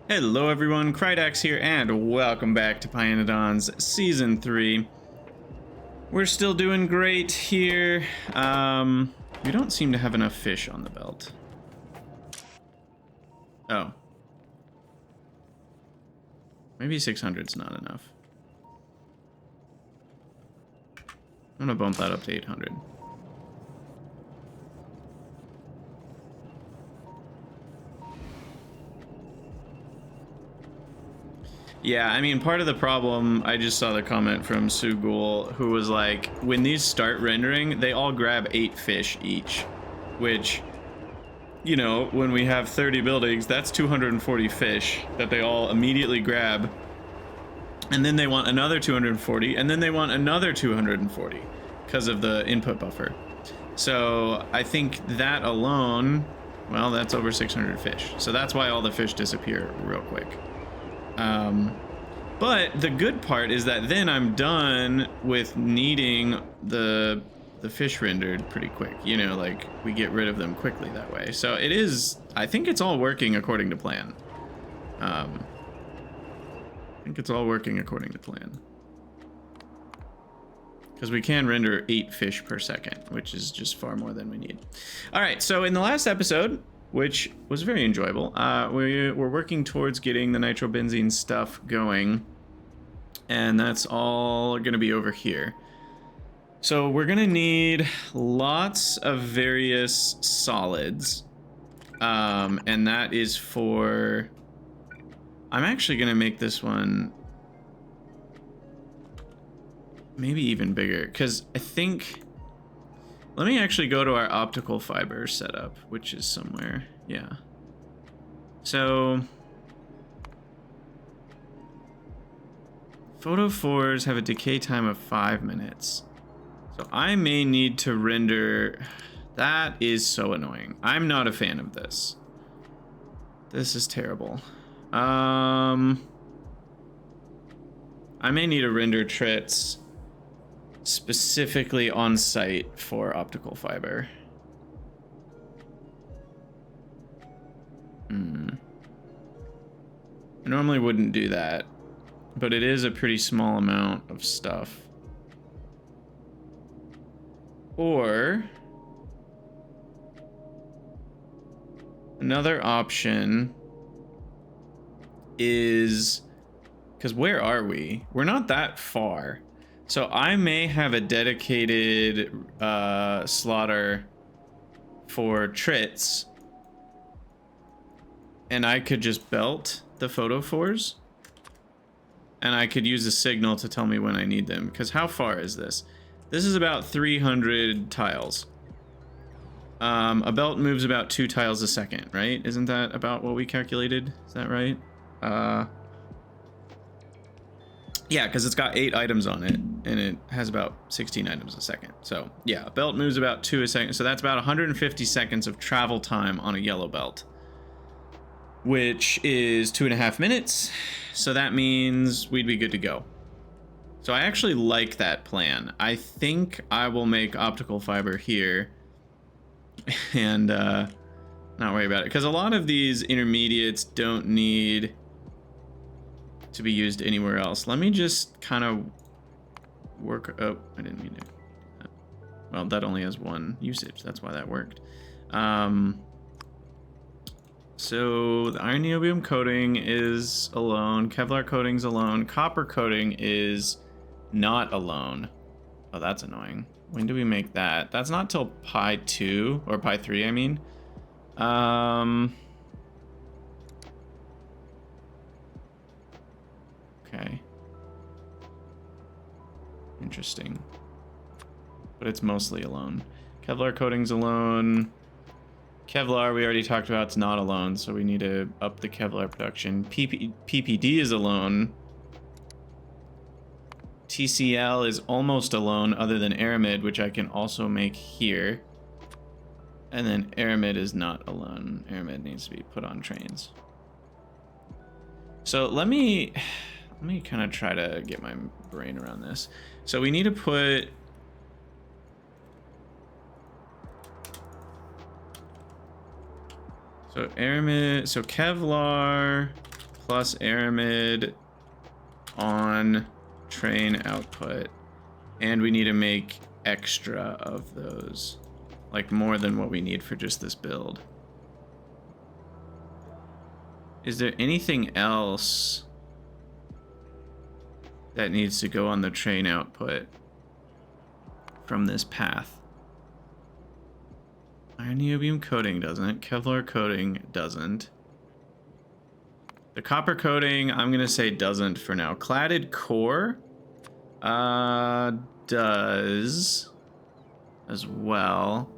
Hello everyone, Krydax here, and welcome back to pYanodon's Season 3. We're still doing great here. We don't seem to have enough fish on the belt. Oh. Maybe 600's not enough. I'm gonna bump that up to 800. Yeah, I mean, part of the problem, I just saw the comment from Sugul, who was like, when these start rendering, they all grab 8 fish each, which, you know, when we have 30 buildings, that's 240 fish that they all immediately grab, and then they want another 240, and then they want another 240 because of the input buffer. So I think that alone, well, that's over 600 fish. So that's why all the fish disappear real quick. But the good part is that then I'm done with needing the fish rendered pretty quick. You know, like, we get rid of them quickly that way. So it is, I think it's all working according to plan. I think it's all working according to plan. Because we can render 8 fish per second, which is just far more than we need. All right, so in the last episode, which was very enjoyable, we're working towards getting the nitrobenzene stuff going, and that's all going to be over here. So we're going to need lots of various solids, and that is for... I'm actually going to make this one maybe even bigger, because I think... Let me actually go to our optical fiber setup, which is somewhere. Yeah. So... photophores have a decay time of 5 minutes. So I may need to render... That is so annoying. I'm not a fan of this. This is terrible. I may need to render trits specifically on site for optical fiber. I normally wouldn't do that, but it is a pretty small amount of stuff. Or another option is, because where are we? We're not that far. So I may have a dedicated slaughter for trits, and I could just belt the photophores, and I could use a signal to tell me when I need them. Because how far is this? This is about 300 tiles. A belt moves about 2 tiles a second, right? Isn't that about what we calculated? Is that right? Yeah, because it's got 8 items on it, and it has about 16 items a second. So yeah, a belt moves about 2 a second. So that's about 150 seconds of travel time on a yellow belt, which is 2.5 minutes. So that means we'd be good to go. So I actually like that plan. I think I will make optical fiber here and not worry about it, because a lot of these intermediates don't need to be used anywhere else. Let me just kind of work... Oh, I didn't mean to. Well, that only has 1 usage. That's why that worked. So the iron niobium coating is alone. Kevlar coating's alone. Copper coating is not alone. Oh, that's annoying. When do we make that? That's not till Pi 2 or Pi 3, I mean. Okay. Interesting. But it's mostly alone. Kevlar coating's alone. Kevlar, we already talked about, it's not alone, so we need to up the Kevlar production. PPD is alone. TCL is almost alone, other than aramid, which I can also make here. And then aramid is not alone. Aramid needs to be put on trains. So let me kind of try to get my brain around this. So we need to put... So aramid, so Kevlar plus aramid on train output. And we need to make extra of those. Like more than what we need for just this build. Is there anything else that needs to go on the train output from this path? Iron niobium coating doesn't. Kevlar coating doesn't. The copper coating, I'm gonna say doesn't for now. Cladded core does as well.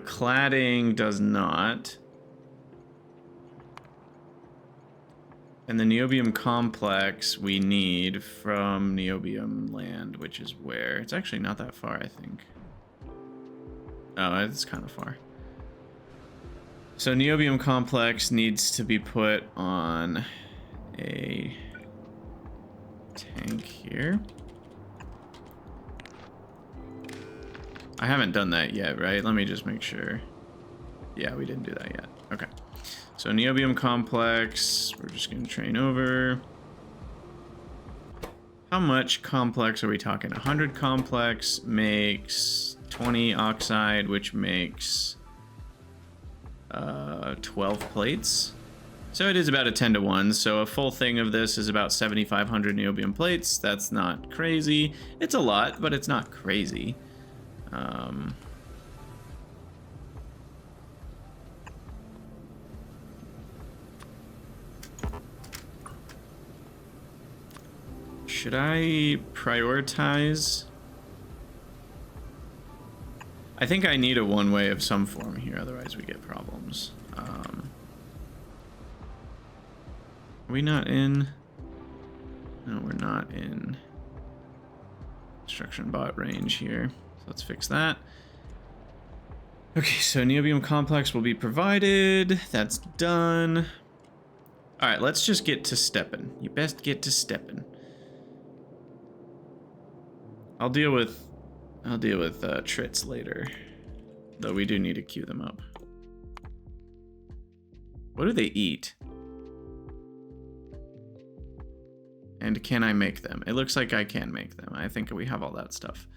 Cladding does not. And the niobium complex we need from niobium land, which is where? It's actually not that far, I think. Oh, it's kind of far. So niobium complex needs to be put on a tank here. I haven't done that yet, right? Let me just make sure. Yeah, we didn't do that yet. Okay. So niobium complex, we're just going to train over. How much complex are we talking? 100 complex makes 20 oxide, which makes 12 plates. So it is about a 10 to 1. So a full thing of this is about 7,500 niobium plates. That's not crazy. It's a lot, but it's not crazy. Should I prioritize? I think I need a one-way of some form here, otherwise we get problems. Are we not in? No, we're not in construction bot range here. So let's fix that. Okay, so niobium complex will be provided. That's done. All right, let's just get to stepping. You best get to stepping. I'll deal with trits later, though we do need to queue them up. What do they eat? And can I make them? It looks like I can make them. I think we have all that stuff.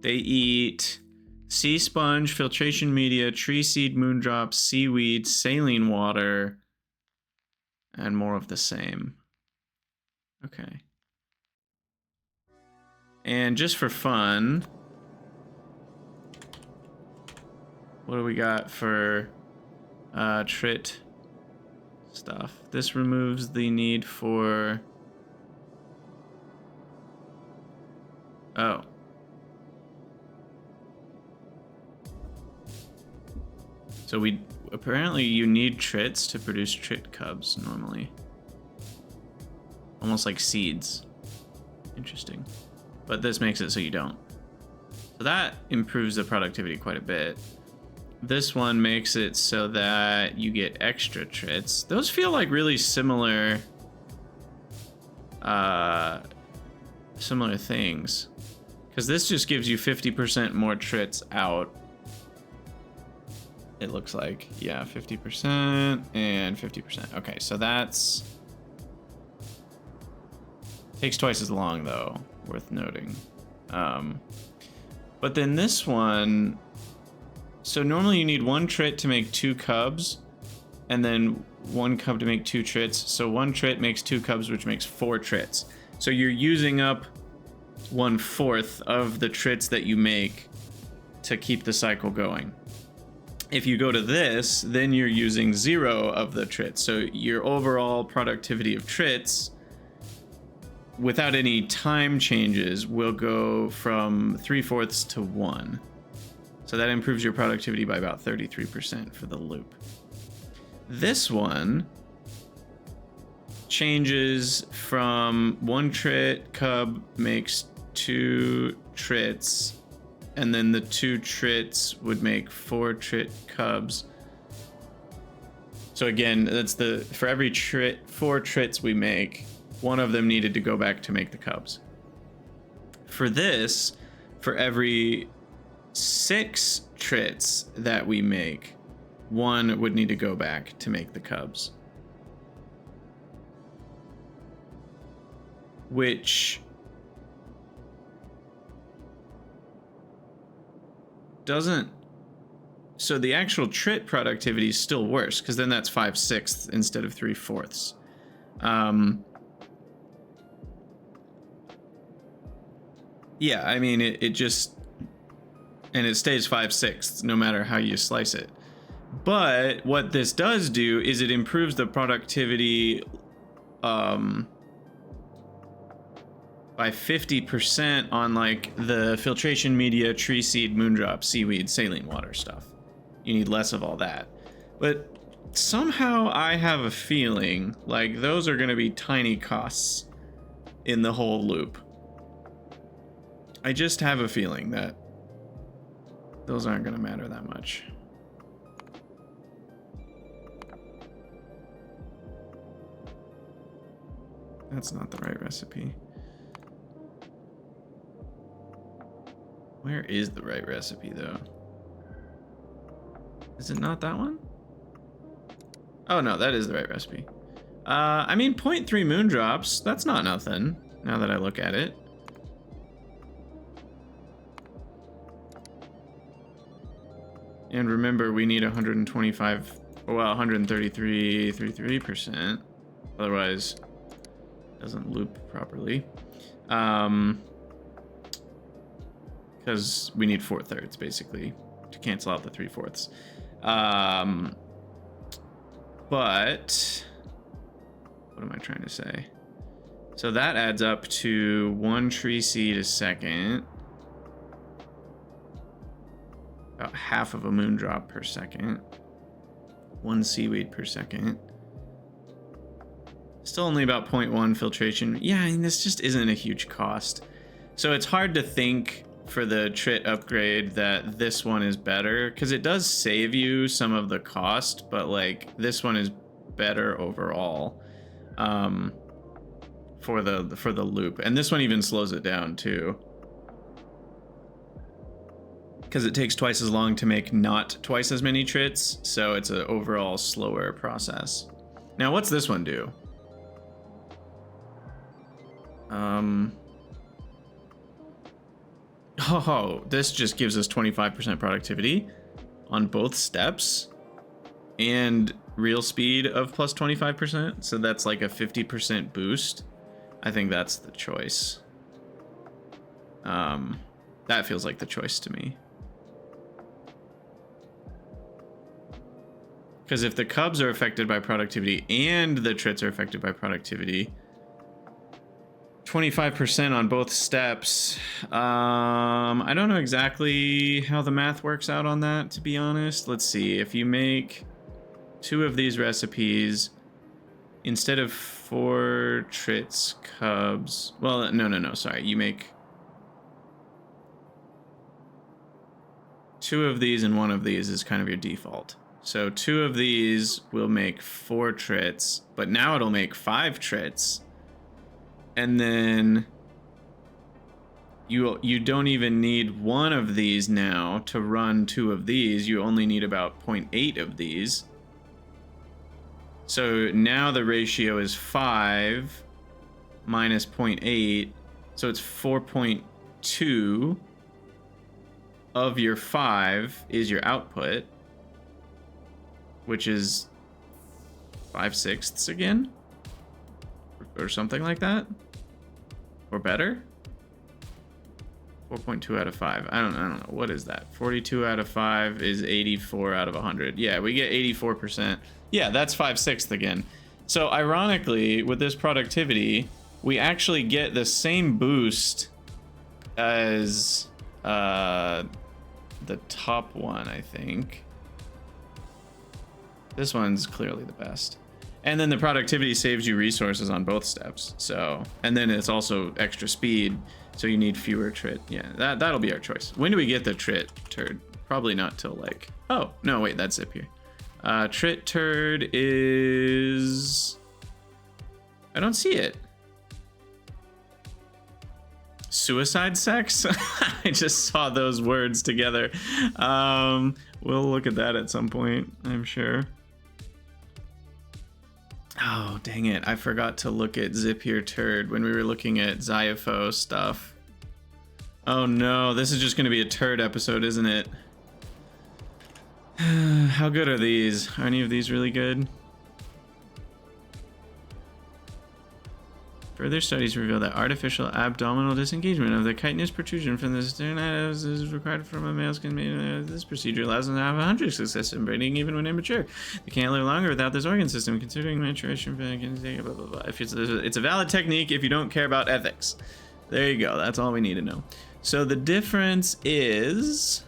They eat sea sponge, filtration media, tree seed, moondrops, seaweed, saline water, and more of the same. Okay. And just for fun, what do we got for trit stuff? This removes the need for... Oh. So we... Apparently you need trits to produce trit cubs normally. Almost like seeds. Interesting. But this makes it so you don't. So that improves the productivity quite a bit. This one makes it so that you get extra trits. Those feel like really similar things. Because this just gives you 50% more trits out. It looks like, yeah, 50% and 50%. Okay, so that's... Takes twice as long though, worth noting. But then this one, so normally you need 1 trit to make 2 cubs, and then 1 cub to make 2 trits. So 1 trit makes 2 cubs, which makes 4 trits. So you're using up 1/4 of the trits that you make to keep the cycle going. If you go to this, then you're using 0 of the trits. So your overall productivity of trits, without any time changes, will go from 3/4 to 1. So that improves your productivity by about 33% for the loop. This one changes from 1 trit cub makes 2 trits, and then the 2 trits would make 4 trit cubs. So again, that's for every 4 trits we make, 1 of them needed to go back to make the cubs. For this, for every 6 trits that we make, 1 would need to go back to make the cubs. Which doesn't, so the actual trit productivity is still worse, because then that's 5/6 instead of 3/4. Yeah, I mean, it just, and it stays 5/6 no matter how you slice it. But what this does do is it improves the productivity by 50% on like the filtration media, tree seed, moondrop, seaweed, saline water stuff. You need less of all that. But somehow I have a feeling like those are going to be tiny costs in the whole loop. I just have a feeling that those aren't going to matter that much. That's not the right recipe. Where is the right recipe though? Is it not that one? Oh no, that is the right recipe. I mean 0.3 moondrops, that's not nothing now that I look at it. And remember, we need 125, well, 133.33%. Otherwise, it doesn't loop properly. Because we need 4/3 basically to cancel out the 3/4. But what am I trying to say? So that adds up to 1 tree seed a second. About half of a moondrop per second. 1 seaweed per second. Still only about 0.1 filtration. Yeah, I mean, this just isn't a huge cost. So it's hard to think for the trit upgrade that this one is better, because it does save you some of the cost, but like this one is better overall for the loop. And this one even slows it down too, because it takes twice as long to make not twice as many trits, so it's an overall slower process. Now, what's this one do? Oh, this just gives us 25% productivity on both steps and real speed of plus 25%. So that's like a 50% boost. I think that's the choice. That feels like the choice to me. Because if the cubs are affected by productivity and the trits are affected by productivity, 25% on both steps. I don't know exactly how the math works out on that, to be honest. Let's see. If you make 2 of these recipes, instead of 4 trits cubs, well, no, sorry. You make 2 of these and 1 of these is kind of your default. So 2 of these will make 4 trits, but now it'll make 5 trits. And then you don't even need 1 of these now to run 2 of these. You only need about 0.8 of these. So now the ratio is 5 minus 0.8. So it's 4.2 of your 5 is your output, which is 5/6 again, or something like that, or better. 4.2 out of 5. I don't know. What is that? 42 out of 5 is 84 out of 100. Yeah, we get 84%. Yeah, that's 5/6 again. So ironically, with this productivity, we actually get the same boost as the top one, I think. This one's clearly the best. And then the productivity saves you resources on both steps. So, and then it's also extra speed, so you need fewer trit. Yeah, that'll be our choice. When do we get the trit turd? Probably not till like, oh, no, wait, that's zip here. Trit turd is, I don't see it. Suicide sex? I just saw those words together. We'll look at that at some point, I'm sure. Oh, dang it. I forgot to look at Zip Here Turd when we were looking at Xiaopho stuff. Oh no, this is just going to be a turd episode, isn't it? How good are these? Are any of these really good? Further studies reveal that artificial abdominal disengagement of the chitinous protrusion from the sternum is required from a male skin. This procedure allows them to have 100 success in breeding even when immature. They can't live longer without this organ system, considering maturation. Blah, blah, blah. If it's a valid technique if you don't care about ethics. There you go. That's all we need to know. So the difference is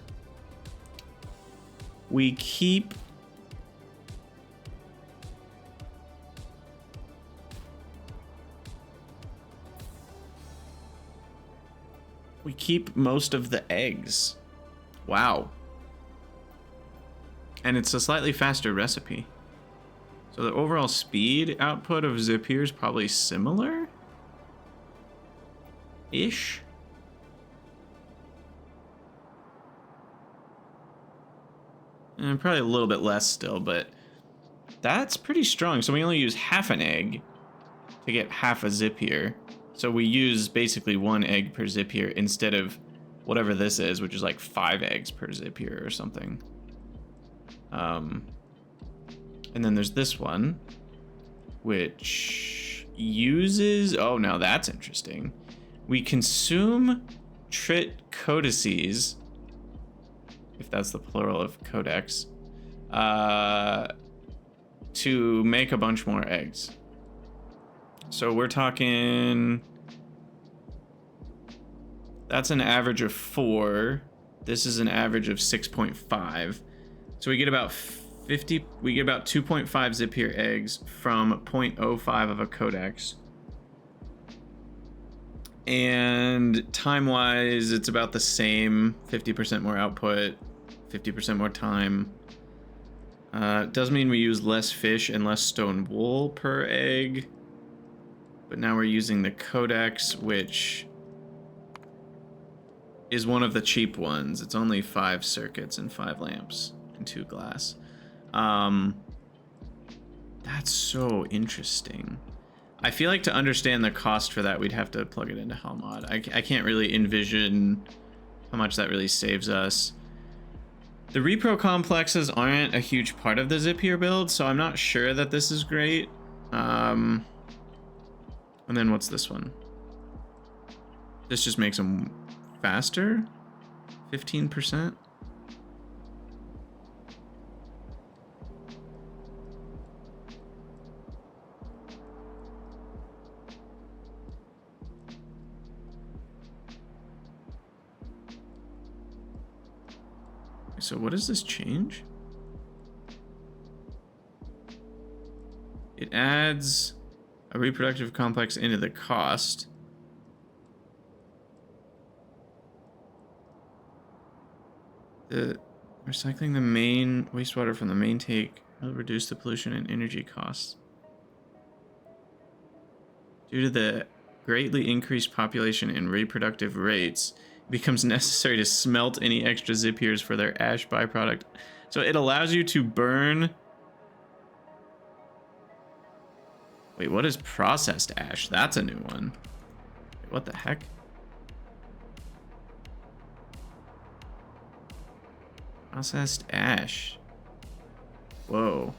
we keep most of the eggs. Wow. And it's a slightly faster recipe. So the overall speed output of Zip Here is probably similar-ish. And probably a little bit less still, but that's pretty strong. So we only use half an egg to get half a Zip Here. So we use basically 1 egg per Zip Here instead of whatever this is, which is like 5 eggs per Zip Here or something. And then there's this one, which uses... Oh, now that's interesting. We consume trit codices, if that's the plural of codex, to make a bunch more eggs. So we're talking... That's an average of 4. This is an average of 6.5. So we get about 50... We get about 2.5 Zip Here eggs from 0.05 of a codex. And time-wise, it's about the same. 50% more output, 50% more time. It does mean we use less fish and less stone wool per egg. But now we're using the codex, which is one of the cheap ones. It's only 5 circuits and 5 lamps and 2 glass. That's so interesting. I feel like to understand the cost for that, we'd have to plug it into Helmod. I can't really envision how much that really saves us. The repro complexes aren't a huge part of the Zip Here build, so I'm not sure that this is great. And then what's this one? This just makes them faster? 15%? So what does this change? It adds a reproductive complex into the cost. The recycling the main wastewater from the main take will reduce the pollution and energy costs. Due to the greatly increased population and reproductive rates, it becomes necessary to smelt any extra Zip Heres for their ash byproduct. So it allows you to burn... Wait, what is processed ash? That's a new one. Wait, what the heck? Processed ash. Whoa.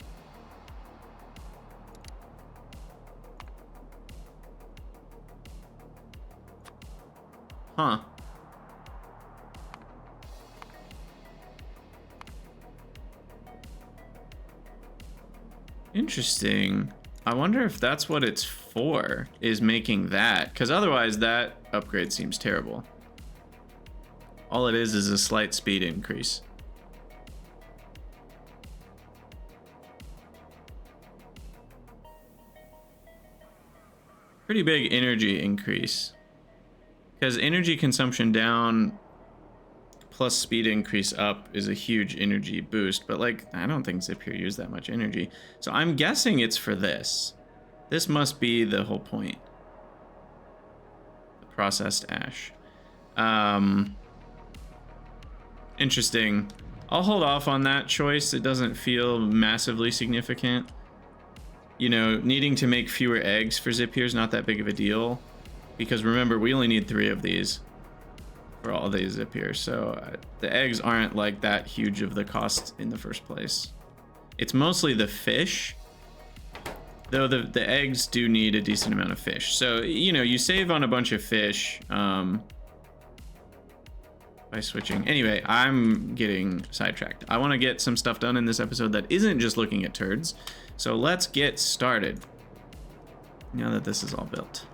Huh. Interesting. I wonder if that's what it's for, is making that, because otherwise that upgrade seems terrible. All it is a slight speed increase. Pretty big energy increase, because energy consumption down plus speed increase up is a huge energy boost, but like I don't think Zip Here used that much energy, so I'm guessing it's for this. This must be the whole point. The processed ash. Interesting. I'll hold off on that choice. It doesn't feel massively significant. You know, needing to make fewer eggs for Zip here is not that big of a deal, because remember, we only need 3 of these for all these Zip here, so the eggs aren't like that huge of the cost in the first place. It's mostly the fish, though the eggs do need a decent amount of fish. So, you know, you save on a bunch of fish by switching. Anyway, I'm getting sidetracked. I want to get some stuff done in this episode that isn't just looking at turds. So let's get started now that this is all built.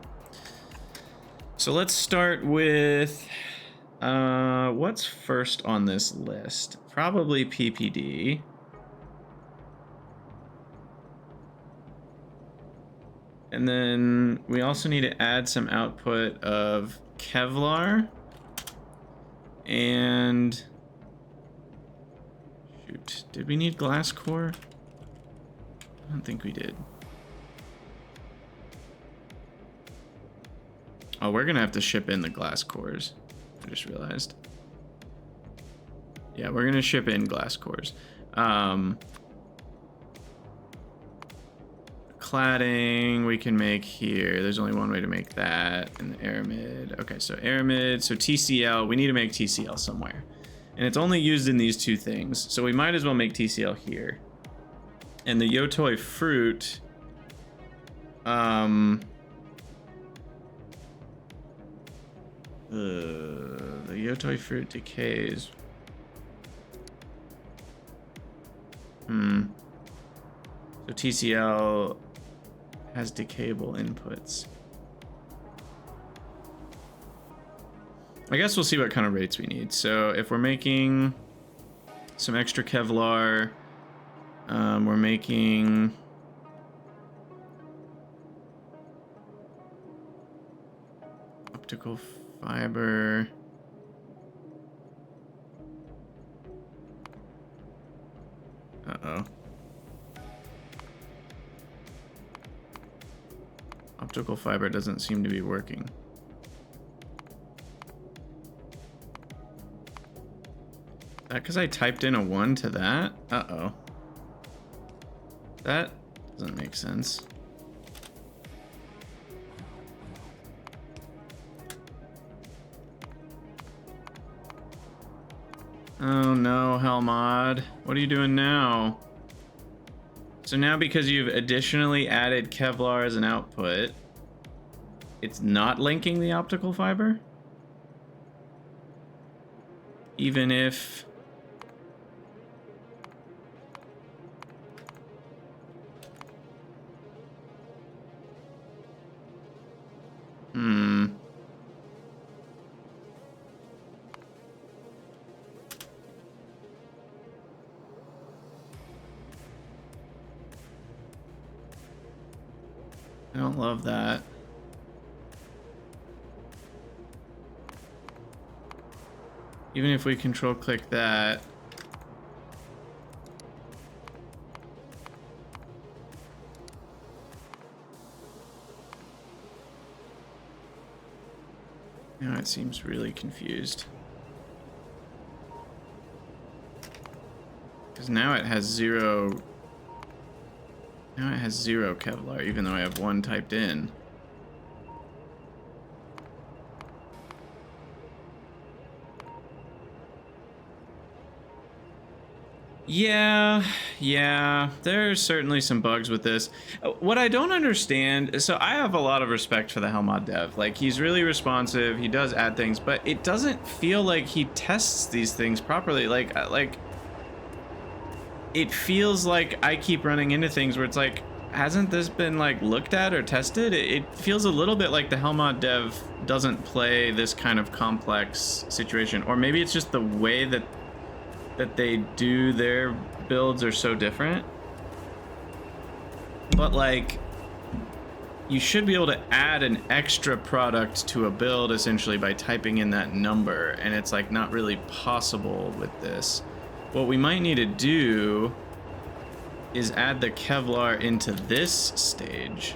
So let's start with what's first on this list? Probably PPD. And then we also need to add some output of Kevlar. And shoot, did we need glass core? I don't think we did. Oh, we're gonna have to ship in the glass cores. I just realized. Yeah, we're gonna ship in glass cores. Cladding we can make here. There's only one way to make that, and the aramid. Okay, so aramid, so TCL, we need to make TCL somewhere. And it's only used in these 2 things, so we might as well make TCL here. And the Yotoi fruit, the Yotoi fruit decays. So TCL has decayable inputs. I guess we'll see what kind of rates we need. So if we're making some extra Kevlar, we're making optical fiber. Uh-oh. Optical fiber doesn't seem to be working. That because I typed in a 1 to that? Uh-oh. That doesn't make sense. Oh no, Hellmod. What are you doing now? So now because you've additionally added Kevlar as an output, it's not linking the optical fiber? Even if... I don't love that. Even if we control click that. Now it seems really confused. Because now it has 0. Now it has 0 Kevlar, even though I have 1 typed in. Yeah, there's certainly some bugs with this. What I don't understand, so I have a lot of respect for the Hellmod dev. Like, he's really responsive, he does add things, but it doesn't feel like he tests these things properly. Like it feels like I keep running into things where it's like, hasn't this been like looked at or tested? It feels a little bit like the Hellmod dev doesn't play this kind of complex situation, or maybe it's just the way that they do their builds are so different. But like, you should be able to add an extra product to a build essentially by typing in that number, and it's like not really possible with this. What we might need to do is add the Kevlar into this stage.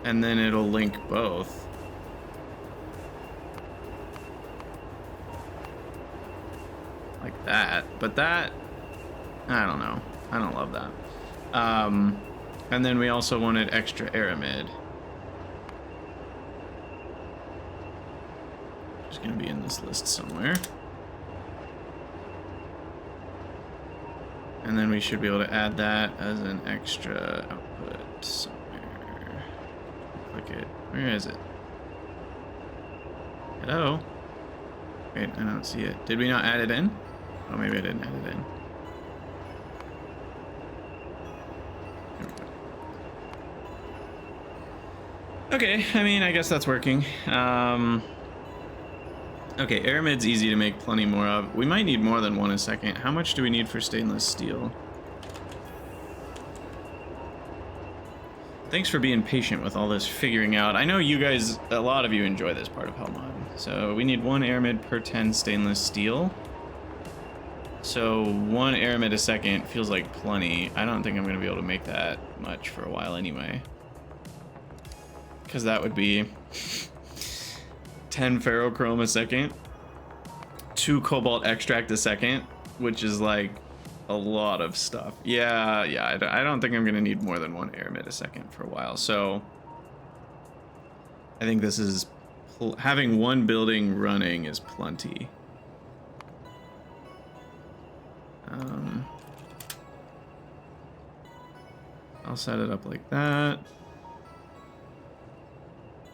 And then it'll link both. Like that. But that, I don't know. I don't love that. And then we also wanted extra aramid. It's going to be in this list somewhere. And then we should be able to add that as an extra output somewhere. Click it. Where is it? Hello? Wait, I don't see it. Did we not add it in? Oh, maybe I didn't add it in. There we go. Okay, I mean, I guess that's working. Okay, aramid's easy to make plenty more of. We might need more than one a second. How much do we need for stainless steel? Thanks for being patient with all this figuring out. I know you guys, a lot of you enjoy this part of Hellmod. So we need 1 aramid per 10 stainless steel. So 1 aramid a second feels like plenty. I don't think I'm going to be able to make that much for a while anyway. Because that would be 10 ferrochrome a second, 2 cobalt extract a second, which is like a lot of stuff. Yeah, I don't think I'm gonna need more than 1 aramid a second for a while. So I think this is having 1 building running is plenty. I'll set it up like that.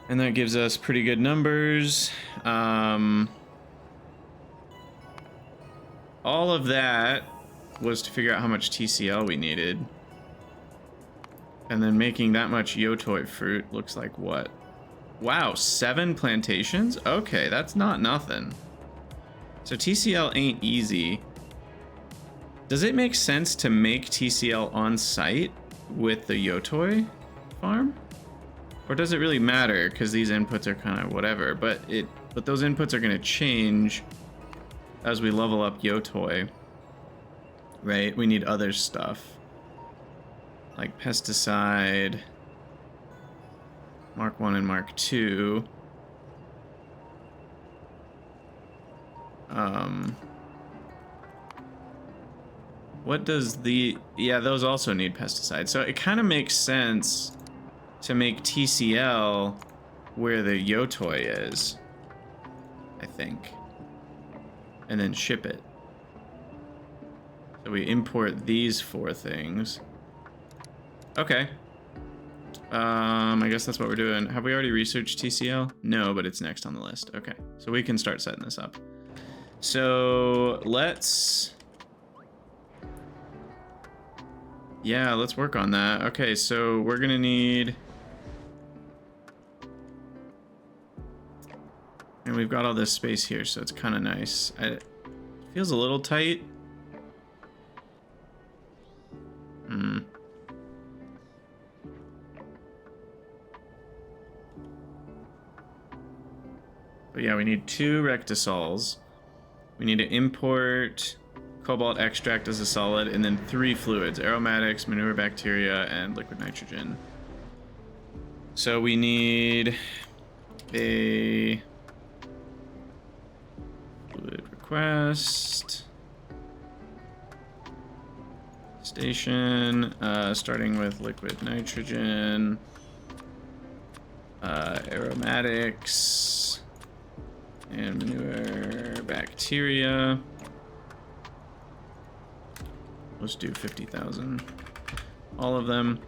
And that gives us pretty good numbers. All of that was to figure out how much TCL we needed. And then making that much yotoi fruit looks like what? Wow, 7 plantations? Okay, that's not nothing. So TCL ain't easy. Does it make sense to make TCL on site with the yotoi farm? Or does it really matter because these inputs are kind of whatever, but those inputs are going to change as we level up yotoi, right? We need other stuff like pesticide, Mark 1 and Mark 2. What does yeah, those also need pesticide. So it kind of makes sense to make TCL where the yotoi is, I think, and then ship it. So we import these 4 things. Okay. I guess that's what we're doing. Have we already researched TCL? No, but it's next on the list. Okay, so we can start setting this up. So let's work on that. Okay, so we're gonna need, and we've got all this space here, so it's kind of nice. It feels a little tight. But yeah, we need 2 rectisols. We need to import cobalt extract as a solid, and then 3 fluids: aromatics, manure bacteria, and liquid nitrogen. So we need a fluid request station, starting with liquid nitrogen, aromatics, and manure bacteria. Let's do 50,000. All of them.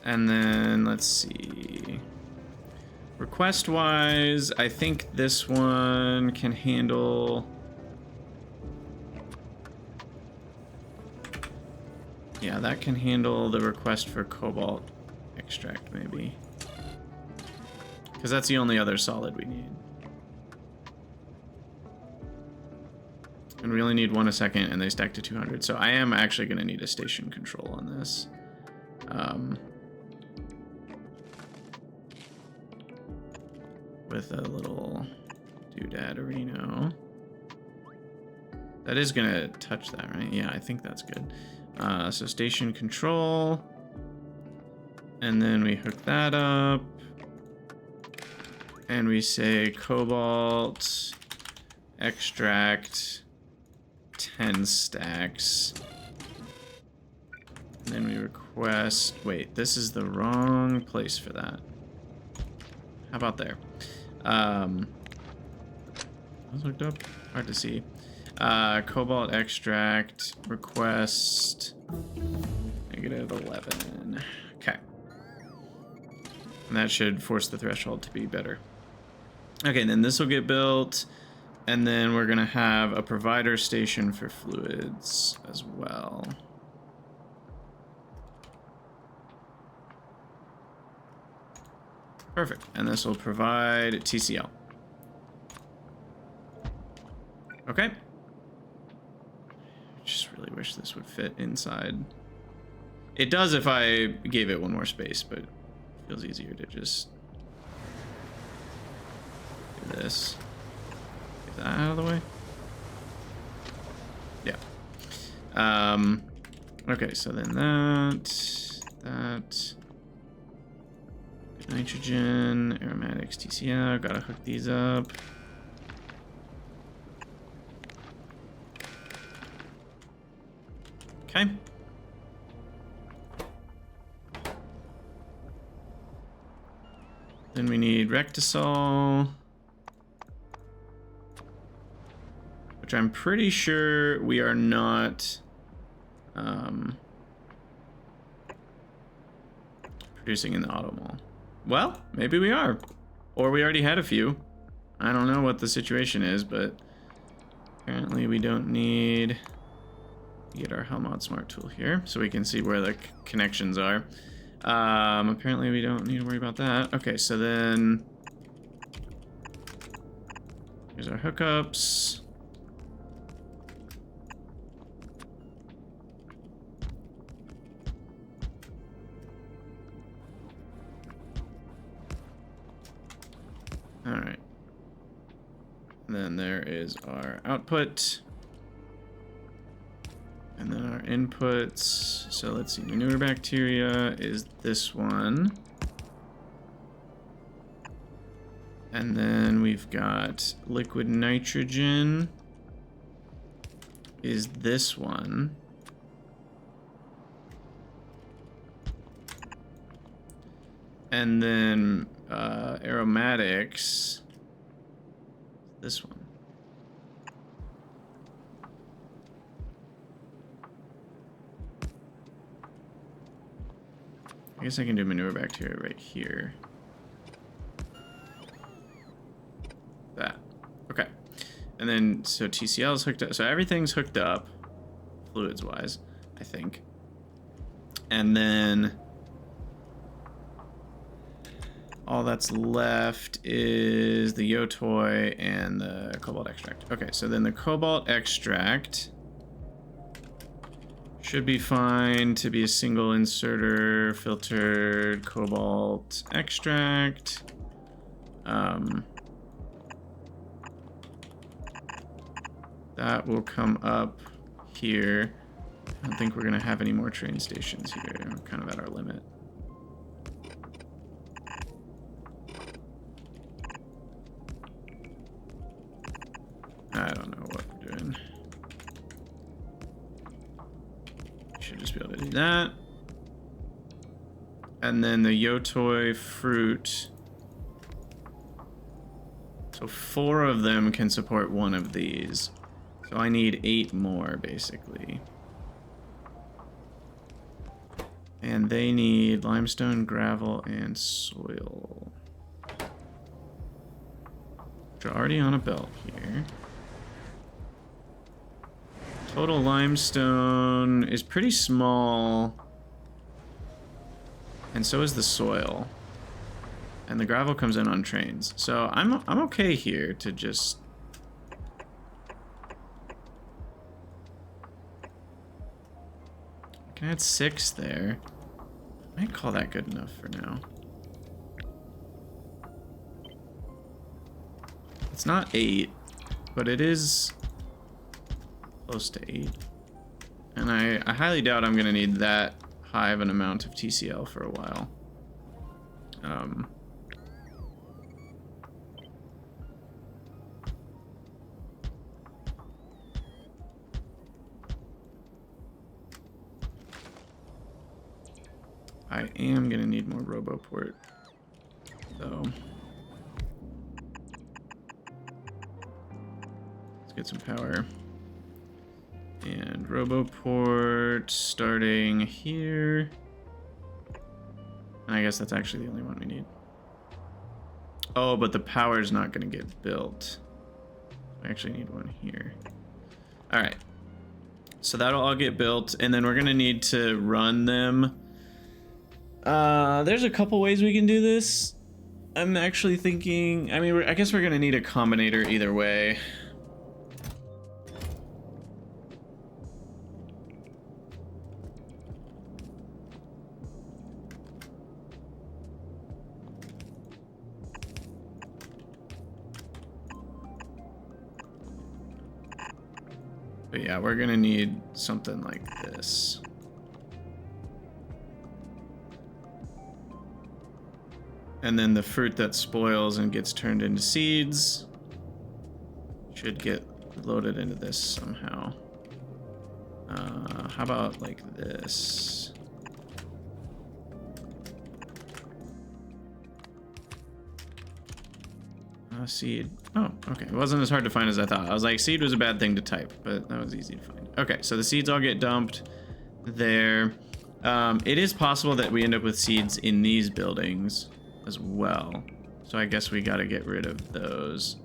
And then let's see. Request wise, I think this one can handle. Yeah, that can handle the request for cobalt extract, maybe. Because that's the only other solid we need. And we only need 1 a second, and they stack to 200. So I am actually going to need a station control on this. With a little doodad-arino. That is gonna touch that, right? Yeah, I think that's good. So station control. And then we hook that up. And we say cobalt extract 10 stacks. And then we request, wait, this is the wrong place for that. How about there? What's hooked up? Hard to see. Cobalt extract request -11. Okay. And that should force the threshold to be better. Okay, and then this will get built. And then we're going to have a provider station for fluids as well. Perfect. And this will provide TCL. Okay. Just really wish this would fit inside. It does if I gave it one more space, but it feels easier to just do this. Get that out of the way. Yeah. Okay, so then that. Nitrogen, aromatics, TCL. Gotta hook these up. Okay. Then we need Rectisol, which I'm pretty sure we are not producing in the auto mall. Well, maybe we are. Or we already had a few. I don't know what the situation is, but apparently we don't need to get our Helmod Smart tool here so we can see where the connections are. Apparently we don't need to worry about that. Okay, so then here's our hookups. All right. And then there is our output. And then our inputs. So let's see, manure bacteria is this one. And then we've got liquid nitrogen is this one. And then aromatics, this one. I guess I can do manure bacteria right here. That. Okay. And then, so TCL is hooked up. So everything's hooked up, fluids-wise, I think. And then all that's left is the Yotoi and the cobalt extract. Okay, so then the cobalt extract should be fine to be a single inserter, filtered cobalt extract. That will come up here. I don't think we're gonna have any more train stations here. We're kind of at our limit. I don't know what we're doing. Should just be able to do that. And then the Yotoi fruit. So 4 of them can support one of these. So I need 8 more, basically. And they need limestone, gravel, and soil. Which are already on a belt here. Total limestone is pretty small. And so is the soil. And the gravel comes in on trains. So I'm okay here to just... I can add 6 there. I might call that good enough for now. It's not 8, but it is close to 8. And I highly doubt I'm gonna need that high of an amount of TCL for a while. I am gonna need more RoboPort, though. Let's get some power. And RoboPort starting here. And I guess that's actually the only one we need. Oh, but the power's not gonna get built. I actually need one here. All right. So that'll all get built, and then we're gonna need to run them. There's a couple ways we can do this. I'm actually thinking, I mean, I guess we're gonna need a combinator either way. But yeah, we're gonna need something like this. And then the fruit that spoils and gets turned into seeds should get loaded into this somehow. How about like this? Seed. Oh, okay. It wasn't as hard to find as I thought. I was like, seed was a bad thing to type, but that was easy to find. Okay, so the seeds all get dumped there. It is possible that we end up with seeds in these buildings as well. So I guess we got to get rid of those.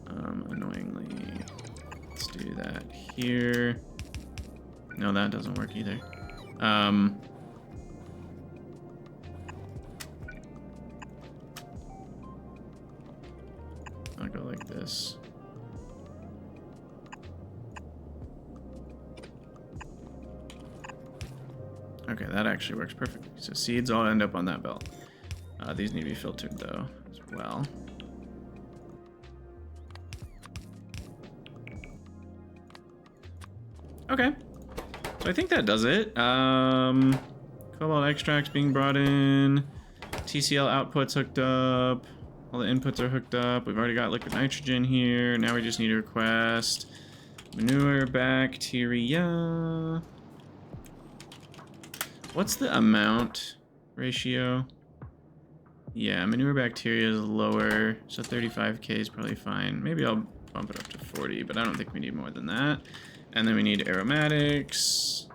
Annoyingly. Let's do that here. No, that doesn't work either. I'll go like this. Okay, that actually works perfectly. So seeds all end up on that belt. These need to be filtered though as well. Okay, so I think that does it. Cobalt extracts being brought in. TCL outputs hooked up. All the inputs are hooked up. We've already got liquid nitrogen here. Now we just need to request manure bacteria. What's the amount ratio? Yeah, manure bacteria is lower, so 35k is probably fine. Maybe I'll bump it up to 40, but I don't think we need more than that. And then we need aromatics.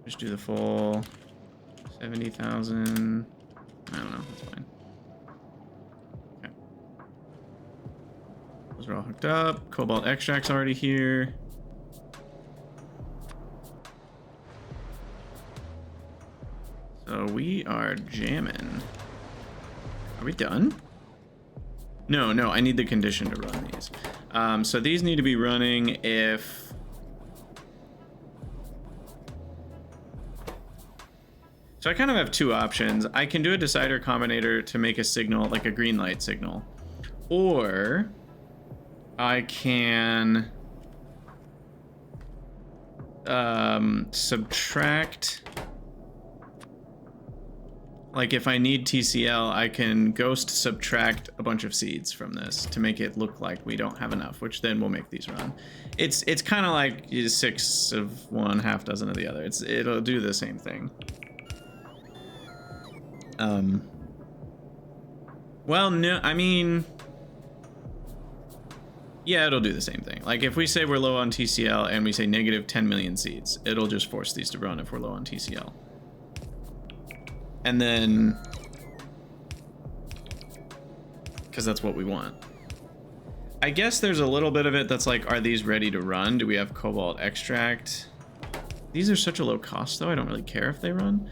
Just do the full 70,000. I don't know, that's fine. Okay. Those are all hooked up. Cobalt extract's already here. So we are jamming. Are we done? No, I need the condition to run these. So these need to be running if... So I kind of have two options. I can do a decider combinator to make a signal, like a green light signal. Or I can subtract... Like if I need TCL, I can ghost subtract a bunch of seeds from this to make it look like we don't have enough, which then will make these run. It's kind of like 6 of one, half dozen of the other. It'll do the same thing. Well, no, I mean, yeah, it'll do the same thing. Like if we say we're low on TCL and we say negative 10 million seeds, it'll just force these to run if we're low on TCL. And then, because that's what we want. I guess there's a little bit of it that's like, are these ready to run? Do we have cobalt extract? These are such a low cost though, I don't really care if they run.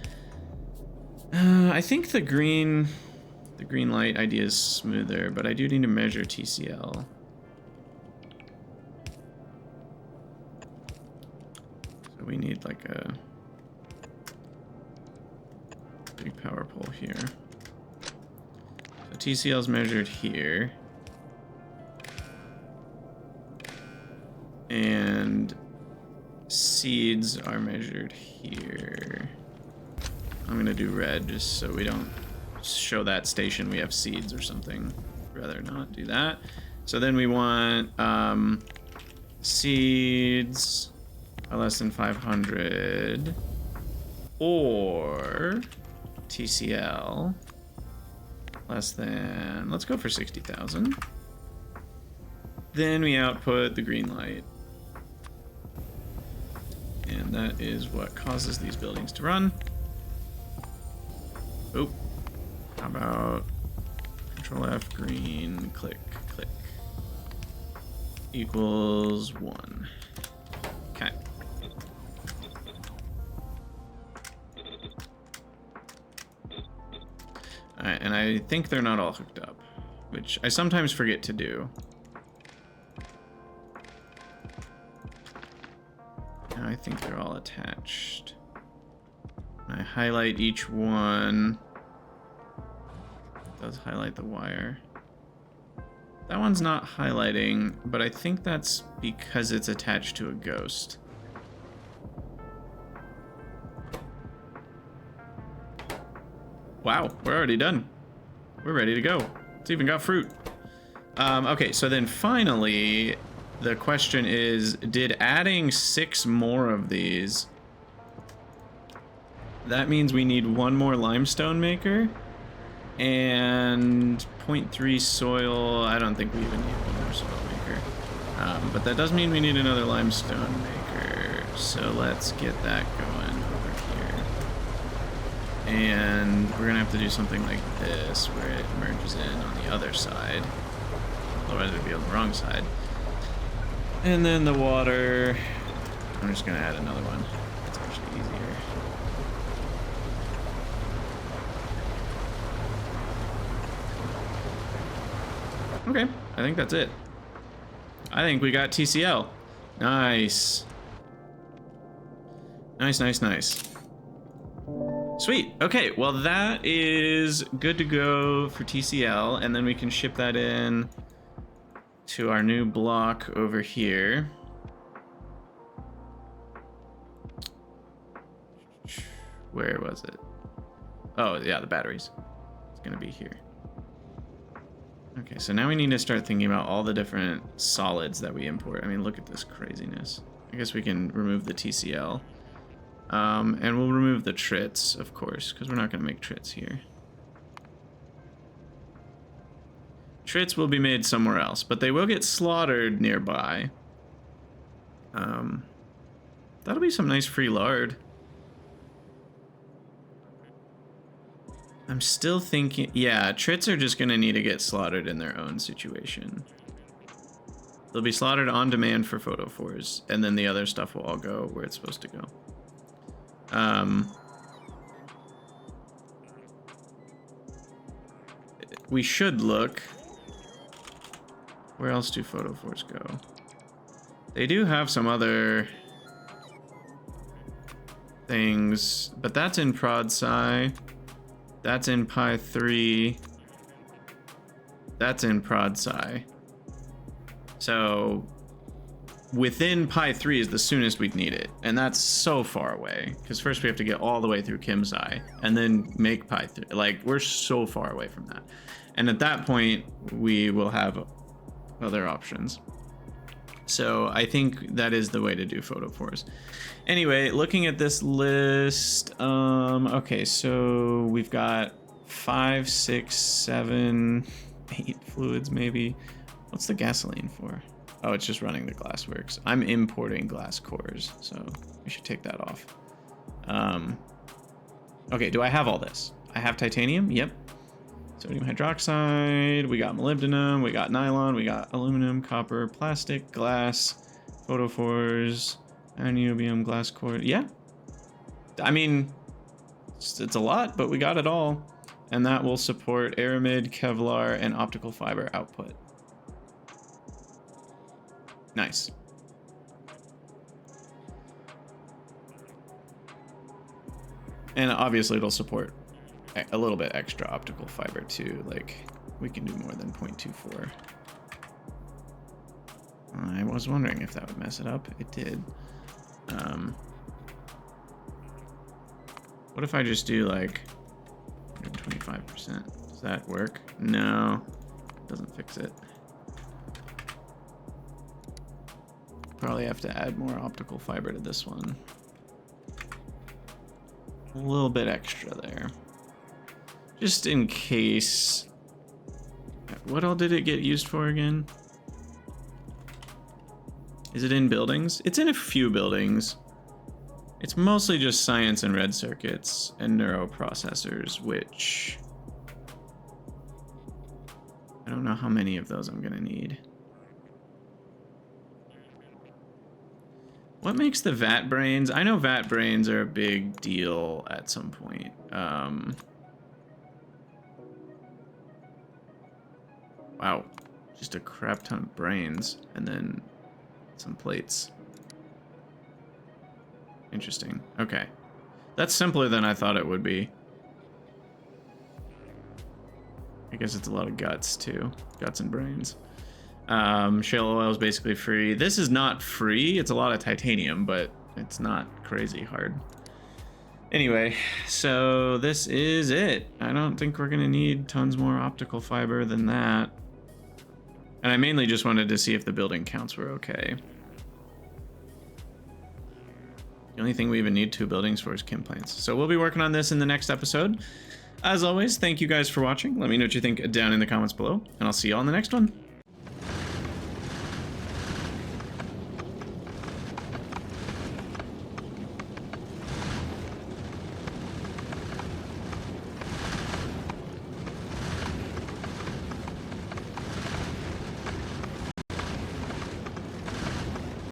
I think the green light idea is smoother, but I do need to measure TCL. So we need like a big power pole here. So TCL is measured here. seeds are measured here. I'm gonna do red just so we don't show that station we have seeds or something. Rather not do that. So then we want seeds are less than 500 or TCL less than, let's go for 60,000. Then we output the green light. And that is what causes these buildings to run. Oh, how about Control F, green, click, click. Equals 1. Okay. Alright, and I think they're not all hooked up, which I sometimes forget to do. Now I think they're all attached. I highlight each one. It does highlight the wire. That one's not highlighting, but I think that's because it's attached to a ghost. Wow, we're already done. We're ready to go. It's even got fruit. Okay, so then finally, the question is, did adding 6 more of these... That means we need 1 more limestone maker and 0.3 soil. I don't think we even need 1 more soil maker. But that does mean we need another limestone maker. So let's get that going over here. And we're gonna have to do something like this where it merges in on the other side. Otherwise it'd be on the wrong side. And then the water, I'm just gonna add another one. It's actually easier. Okay, I think that's it. I think we got TCL. Nice. Nice, nice, nice. Sweet. Okay, well that is good to go for TCL, and then we can ship that in to our new block over here. Where was it? Oh, yeah, the batteries. It's gonna be here. Okay, so now we need to start thinking about all the different solids that we import. I mean, look at this craziness. I guess we can remove the TCL. And we'll remove the trits, of course, because we're not going to make trits here. Trits will be made somewhere else, but they will get slaughtered nearby. That'll be some nice free lard. I'm still thinking, yeah, trits are just gonna need to get slaughtered in their own situation. They'll be slaughtered on demand for photophores, and then the other stuff will all go where it's supposed to go. We should look. Where else do photophores go? They do have some other things, but that's in prod sci. That's in pi3. That's in prod sci. So within pi3 is the soonest we'd need it, and that's so far away because first we have to get all the way through Kim Sci and then make pi3. Like, we're so far away from that, and at that point we will have other options. So I think that is the way to do photophores. Anyway, looking at this list, okay, so we've got 5, 6, 7, 8 fluids maybe. What's the gasoline for? Oh, it's just running the glassworks. I'm importing glass cores, so we should take that off. Okay, do I have all this? I have titanium, yep. Sodium hydroxide, we got molybdenum, we got nylon, we got aluminum, copper, plastic, glass, photophores, niobium, glass core. Yeah, I mean, it's a lot, but we got it all. And that will support aramid, Kevlar, and optical fiber output. Nice. And obviously it'll support a little bit extra optical fiber too. Like, we can do more than 0.24. I was wondering if that would mess it up. It did. What if I just do like 25%? Does that work? No, doesn't fix it. Probably have to add more optical fiber to this one. A little bit extra there. Just in case. What all did it get used for again? Is it in buildings? It's in a few buildings. It's mostly just science and red circuits and neuroprocessors, which I don't know how many of those I'm gonna need. What makes the vat brains? I know vat brains are a big deal at some point. Wow, just a crap ton of brains and then some plates. Interesting. Okay. That's simpler than I thought it would be. I guess it's a lot of guts too. Guts and brains. Shale oil is basically free. This is not free. It's a lot of titanium, but it's not crazy hard. Anyway, so this is it. I don't think we're gonna need tons more optical fiber than that. And I mainly just wanted to see if the building counts were okay. The only thing we even need 2 buildings for is chem plants. So we'll be working on this in the next episode. As always, thank you guys for watching. Let me know what you think down in the comments below, and I'll see you all in the next one.